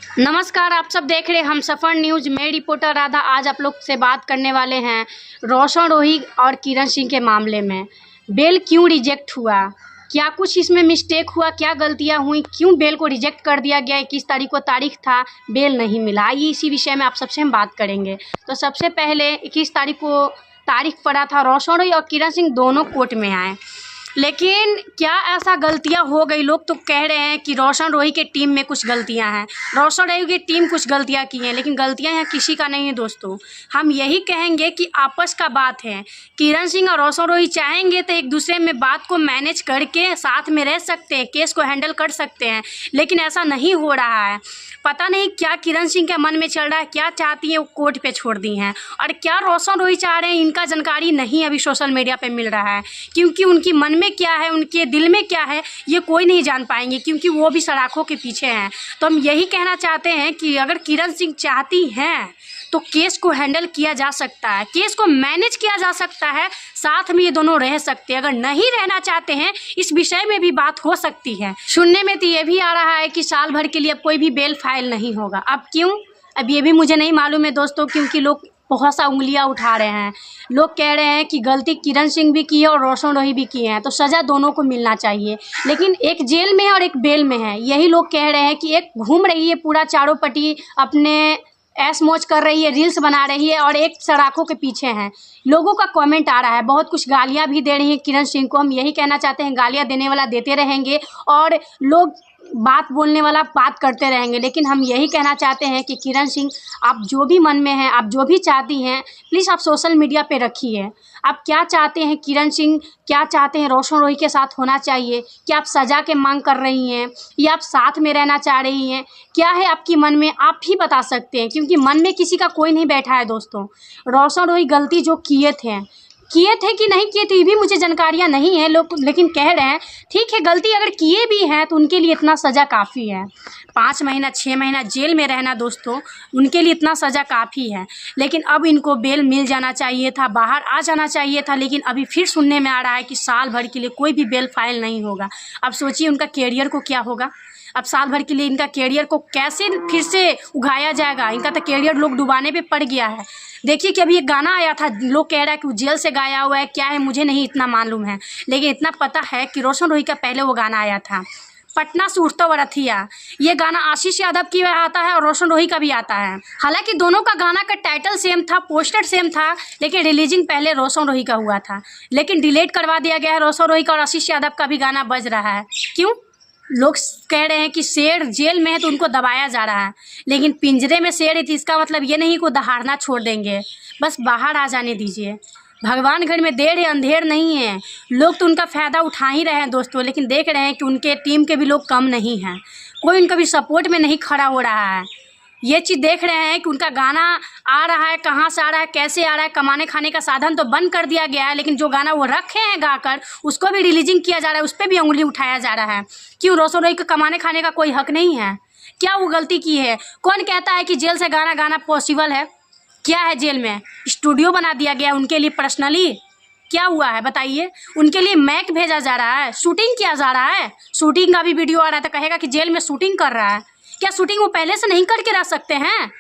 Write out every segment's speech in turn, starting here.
नमस्कार, आप सब देख रहे हैं हम सफर न्यूज़। मैं रिपोर्टर राधा आज आप लोग से बात करने वाले हैं रोशन रोही और किरण सिंह के मामले में। बेल क्यों रिजेक्ट हुआ, क्या कुछ इसमें मिस्टेक हुआ, क्या गलतियां हुई, क्यों बेल को रिजेक्ट कर दिया गया, 21 तारीख को तारीख था, बेल नहीं मिला। आइए इसी विषय में आप सबसे हम बात करेंगे। तो सबसे पहले 21 तारीख को तारीख पड़ा था, रोशन रोही और किरण सिंह दोनों कोर्ट में आए, लेकिन क्या ऐसा गलतियां हो गई। लोग तो कह रहे हैं कि रोशन रोही के टीम में कुछ गलतियां हैं, रोशन रोही की टीम कुछ गलतियां की हैं, लेकिन गलतियां यहाँ किसी का नहीं है दोस्तों। हम यही कहेंगे कि आपस का बात है। किरण सिंह और रोशन रोही चाहेंगे तो एक दूसरे में बात को मैनेज करके साथ में रह सकते हैं, केस को हैंडल कर सकते हैं, लेकिन ऐसा नहीं हो रहा है। पता नहीं क्या किरण सिंह के मन में चल रहा है, क्या चाहती हैं वो कोर्ट पे छोड़ दी हैं, और क्या रोशन रोही चाह रहे हैं, इनका जानकारी नहीं अभी सोशल मीडिया पे मिल रहा है, क्योंकि उनकी मन में क्या है, उनके दिल में क्या है, ये कोई नहीं जान पाएंगे, क्योंकि वो भी सलाखों के पीछे हैं। तो हम यही कहना चाहते हैं कि अगर किरण सिंह चाहती हैं तो केस को हैंडल किया जा सकता है, केस को मैनेज किया जा सकता है, साथ में ये दोनों रह सकते हैं। अगर नहीं रहना चाहते हैं, इस विषय में भी बात हो सकती है। सुनने में तो ये भी आ रहा है कि साल भर के लिए अब कोई भी बेल फाइल नहीं होगा। अब क्यों, अब ये भी मुझे नहीं मालूम है दोस्तों, क्योंकि लोग बहुत सा उंगलियां उठा रहे हैं। लोग कह रहे हैं कि गलती किरण सिंह भी की है और रोशन रोही भी किए हैं, तो सज़ा दोनों को मिलना चाहिए, लेकिन एक जेल में है और एक बेल में है। यही लोग कह रहे हैं कि एक घूम रही है पूरा चारों पट्टी, अपने ऐश मौज कर रही है, रील्स बना रही है, और एक सराखों के पीछे हैं। लोगों का कमेंट आ रहा है, बहुत कुछ गालियां भी दे रही हैं किरण सिंह को। हम यही कहना चाहते हैं, गालियां देने वाला देते रहेंगे और लोग बात बोलने वाला बात करते रहेंगे, लेकिन हम यही कहना चाहते हैं कि किरण सिंह, आप जो भी मन में हैं, आप जो भी चाहती हैं, प्लीज़ आप सोशल मीडिया पे रखिए। आप क्या चाहते हैं, किरण सिंह क्या चाहते हैं, रोशन रोही के साथ होना चाहिए, क्या आप सज़ा के मांग कर रही हैं या आप साथ में रहना चाह रही हैं, क्या है आपकी मन में, आप ही बता सकते हैं, क्योंकि मन में किसी का कोई नहीं बैठा है दोस्तों। रोशन रोही गलती जो किए थे कि नहीं किए थे, ये भी मुझे जानकारियाँ नहीं है। लोग लेकिन कह रहे हैं ठीक है, गलती अगर किए भी हैं तो उनके लिए इतना सज़ा काफ़ी है। 5 महीना 6 महीना जेल में रहना दोस्तों, उनके लिए इतना सज़ा काफ़ी है। लेकिन अब इनको बेल मिल जाना चाहिए था, बाहर आ जाना चाहिए था, लेकिन अभी फिर सुनने में आ रहा है कि साल भर के लिए कोई भी बेल फाइल नहीं होगा। अब सोचिए उनका कैरियर को क्या होगा। अब साल भर के लिए इनका कैरियर को कैसे फिर से उगाया जाएगा। इनका तो कैरियर लोग डुबाने पे पड़ गया है। देखिए कि अभी एक गाना आया था, लोग कह रहा है कि वो जेल से गाया हुआ है, क्या है मुझे नहीं इतना मालूम है, लेकिन इतना पता है कि रोशन रोही का पहले वो गाना आया था, पटना से उठता हुआ रथिया। ये गाना आशीष यादव की आता है और रोशन रोही का भी आता है। हालांकि दोनों का गाना का टाइटल सेम था, पोस्टर सेम था, लेकिन रिलीजिंग पहले रोशन रोही का हुआ था, लेकिन डिलीट करवा दिया गया है। रोशन रोही का और आशीष यादव का भी गाना बज रहा है। क्यों? लोग कह रहे हैं कि शेर जेल में है तो उनको दबाया जा रहा है, लेकिन पिंजरे में शेर है तो इसका मतलब ये नहीं को दहाड़ना छोड़ देंगे, बस बाहर आ जाने दीजिए। भगवान घर में देर है, अंधेर नहीं है। लोग तो उनका फ़ायदा उठा ही रहे हैं दोस्तों, लेकिन देख रहे हैं कि उनके टीम के भी लोग कम नहीं हैं, कोई उनका भी सपोर्ट में नहीं खड़ा हो रहा है। ये चीज़ देख रहे हैं कि उनका गाना आ रहा है, कहाँ से आ रहा है, कैसे आ रहा है, कमाने खाने का साधन तो बंद कर दिया गया है, लेकिन जो गाना वो रखे हैं गाकर उसको भी रिलीजिंग किया जा रहा है, उस पर भी उंगली उठाया जा रहा है। क्यों? रोशन रोही को कमाने खाने का कोई हक नहीं है क्या? वो गलती की है? कौन कहता है कि जेल से गाना गाना पॉसिबल है? क्या है जेल में? स्टूडियो बना दिया गया उनके लिए पर्सनली, क्या हुआ है बताइए? उनके लिए मैक भेजा जा रहा है, शूटिंग किया जा रहा है, शूटिंग का भी वीडियो आ रहा था, कहेगा कि जेल में शूटिंग कर रहा है। क्या शूटिंग वो पहले से नहीं करके रह सकते हैं?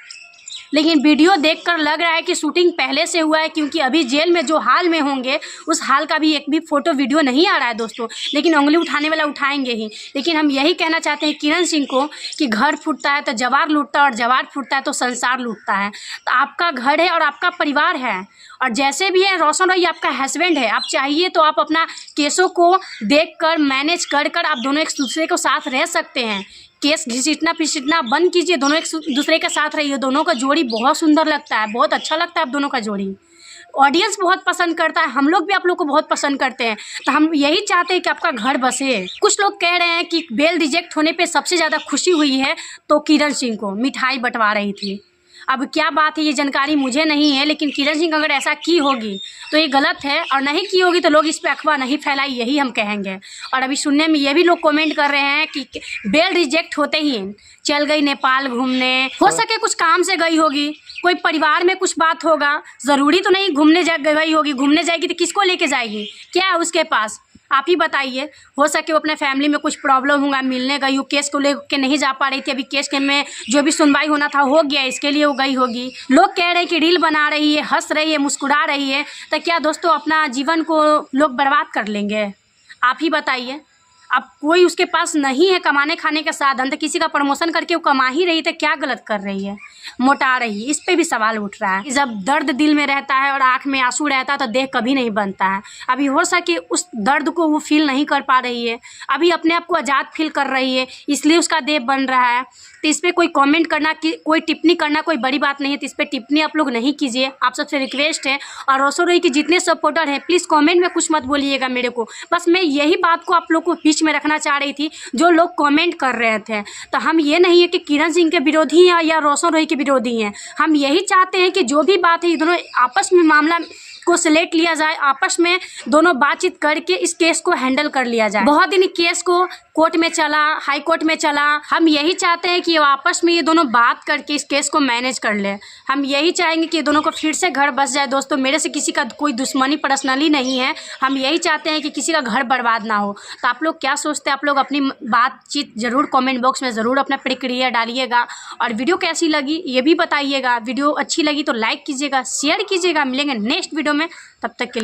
लेकिन वीडियो देखकर लग रहा है कि शूटिंग पहले से हुआ है, क्योंकि अभी जेल में जो हाल में होंगे उस हाल का भी एक भी फोटो वीडियो नहीं आ रहा है दोस्तों, लेकिन उंगली उठाने वाला उठाएंगे ही। लेकिन हम यही कहना चाहते हैं किरण सिंह को कि घर फूटता है तो जवार लूटता है, और जवार फूटता है तो संसार लूटता है। तो आपका घर है और आपका परिवार है, और जैसे भी है रोशन रोही आपका हस्बैंड है। आप चाहिए तो आप अपना केसों को देखकर मैनेज कर आप दोनों एक दूसरे को साथ रह सकते हैं। केस घिसीटना पिसीटना बंद कीजिए, दोनों एक दूसरे के साथ रहिए। दोनों का जोड़ी बहुत सुंदर लगता है, बहुत अच्छा लगता है आप दोनों का जोड़ी, ऑडियंस बहुत पसंद करता है, हम लोग भी आप लोग को बहुत पसंद करते हैं। तो हम यही चाहते हैं कि आपका घर बसे। कुछ लोग कह रहे हैं कि बेल रिजेक्ट होने पे सबसे ज़्यादा खुशी हुई है तो किरण सिंह को, मिठाई बंटवा रही थी। अब क्या बात है ये जानकारी मुझे नहीं है, लेकिन किरण सिंह अगर ऐसा की होगी तो ये गलत है, और नहीं की होगी तो लोग इस पर अफवाह नहीं फैलाई, यही हम कहेंगे। और अभी सुनने में ये भी लोग कमेंट कर रहे हैं कि बेल रिजेक्ट होते ही चल गई नेपाल घूमने, हो सके कुछ काम से गई होगी, कोई परिवार में कुछ बात होगा, ज़रूरी तो नहीं घूमने गई होगी। घूमने जाएगी तो किसको लेके जाएगी, क्या है उसके पास? आप ही बताइए। हो सके वो अपने फैमिली में कुछ प्रॉब्लम होगा, मिलने गई हो, केस को लेकर नहीं जा पा रही थी, अभी केस के में जो भी सुनवाई होना था हो गया, इसके लिए वो गई होगी। लोग कह रहे हैं कि रील बना रही है, हंस रही है, मुस्कुरा रही है, तो क्या दोस्तों अपना जीवन को लोग बर्बाद कर लेंगे? आप ही बताइए। अब कोई उसके पास नहीं है कमाने खाने का साधन, तो किसी का प्रमोशन करके वो कमा ही रही है, तो क्या गलत कर रही है, मोटा रही है? इस पे भी सवाल उठ रहा है। जब दर्द दिल में रहता है और आँख में आंसू रहता है तो देह कभी नहीं बनता है। अभी हो सके उस दर्द को वो फील नहीं कर पा रही है, अभी अपने आप को आज़ाद फील कर रही है, इसलिए उसका देह बन रहा है। तो इस पर कोई कमेंट करना, कि कोई टिप्पणी करना कोई बड़ी बात नहीं है, तो इस पर टिप्पणी आप लोग नहीं कीजिए, आप सबसे रिक्वेस्ट है। और रोशन रोही के जितने सपोर्टर हैं प्लीज़ कमेंट में कुछ मत बोलिएगा मेरे को। बस मैं यही बात को आप लोग को बीच में रखना चाह रही थी, जो लोग कमेंट कर रहे थे। तो हम ये नहीं है कि किरण सिंह के विरोधी हैं या रोशन रोही के विरोधी हैं, हम यही चाहते हैं कि जो भी बात है ये दोनों आपस में मामला को सिलेक्ट लिया जाए, आपस में दोनों बातचीत करके इस केस को हैंडल कर लिया जाए। बहुत दिन केस को कोर्ट में चला, हाई कोर्ट में चला, हम यही चाहते हैं कि आपस में ये दोनों बात करके इस केस को मैनेज कर ले। हम यही चाहेंगे कि ये दोनों को फिर से घर बस जाए। दोस्तों मेरे से किसी का कोई दुश्मनी पर्सनली नहीं है, हम यही चाहते हैं कि किसी का घर बर्बाद ना हो। तो आप लोग क्या सोचते हैं? आप लोग अपनी बातचीत ज़रूर कमेंट बॉक्स में ज़रूर अपना प्रतिक्रिया डालिएगा, और वीडियो कैसी लगी ये भी बताइएगा। वीडियो अच्छी लगी तो लाइक कीजिएगा, शेयर कीजिएगा। मिलेंगे नेक्स्ट वीडियो में, तब तक के लिए।